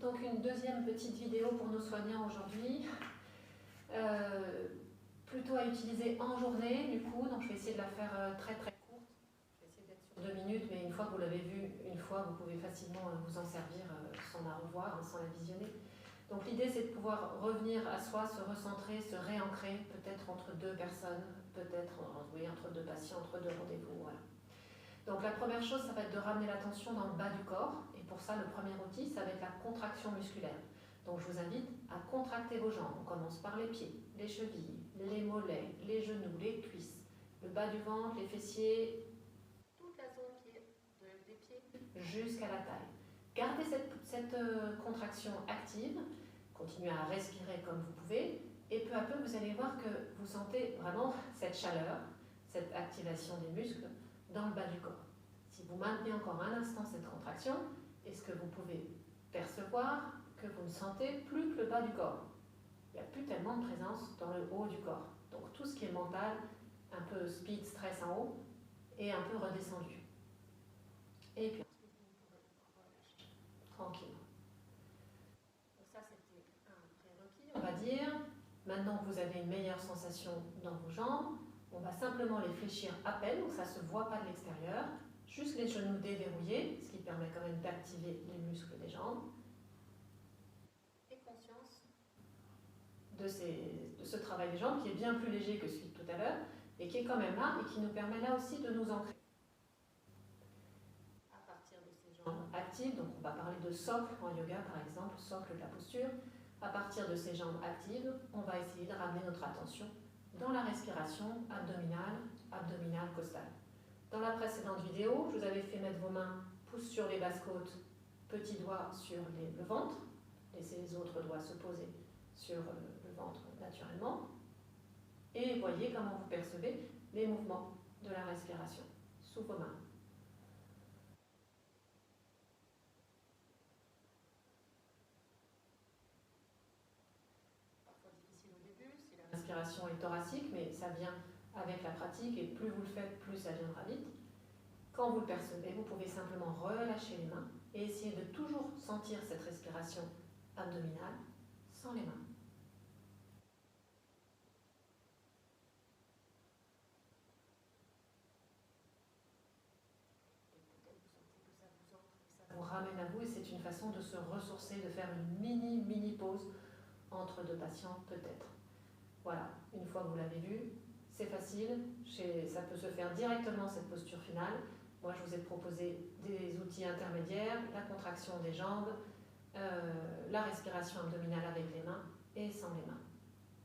Donc une deuxième petite vidéo pour nos soignants aujourd'hui, plutôt à utiliser en journée du coup, donc je vais essayer de la faire très courte, je vais essayer d'être sur 2 minutes, mais une fois que vous l'avez vue une fois, vous pouvez facilement vous en servir sans la revoir, sans la visionner. Donc l'idée c'est de pouvoir revenir à soi, se recentrer, se réancrer, peut-être entre deux personnes, peut-être entre deux patients, entre deux rendez-vous, voilà. Donc la première chose, ça va être de ramener l'attention dans le bas du corps, et pour ça le premier outil, ça va être la contraction musculaire. Donc je vous invite à contracter vos jambes. On commence par les pieds, les chevilles, les mollets, les genoux, les cuisses, le bas du ventre, les fessiers, toute la zone des pieds jusqu'à la taille. Gardez cette contraction active, continuez à respirer comme vous pouvez, et peu à peu vous allez voir que vous sentez vraiment cette chaleur, cette activation des muscles dans le bas du corps. Si vous maintenez encore un instant cette contraction, est-ce que vous pouvez percevoir que vous ne sentez plus que le bas du corps? Il n'y a plus tellement de présence dans le haut du corps. Donc tout ce qui est mental, un peu speed, stress en haut, est un peu redescendu. Et puis ensuite, vous pourrez relâcher tranquillement. Donc ça, c'était un prérequis, on va dire. Maintenant que vous avez une meilleure sensation dans vos jambes, on va simplement les fléchir à peine, donc ça ne se voit pas de l'extérieur. Juste les genoux déverrouillés, ce qui permet quand même d'activer les muscles des jambes. Et conscience de ce travail des jambes qui est bien plus léger que celui de tout à l'heure, et qui est quand même là, et qui nous permet là aussi de nous ancrer. À partir de ces jambes actives, donc on va parler de socle en yoga par exemple, socle de la posture. À partir de ces jambes actives, on va essayer de ramener notre attention dans la respiration abdominale, costale. Dans la précédente vidéo, je vous avais fait mettre vos mains pouces sur les basses côtes, petits doigts sur le ventre, laissez les autres doigts se poser sur le ventre naturellement, et voyez comment vous percevez les mouvements de la respiration sous vos mains. Parfois difficile au début, si la respiration est thoracique, mais ça vient avec la pratique, et plus vous le faites, plus ça viendra vite. Quand vous le percevez, vous pouvez simplement relâcher les mains et essayer de toujours sentir cette respiration abdominale sans les mains. Et peut-être vous sentez que ça vous entre et ça vous ramène à vous, et c'est une façon de se ressourcer, de faire une mini pause entre deux patients peut-être. Voilà, une fois que vous l'avez vu, c'est facile, ça peut se faire directement cette posture finale. Moi, je vous ai proposé des outils intermédiaires, la contraction des jambes, la respiration abdominale avec les mains et sans les mains.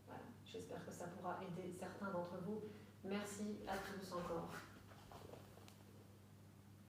Voilà, j'espère que ça pourra aider certains d'entre vous. Merci à tous encore.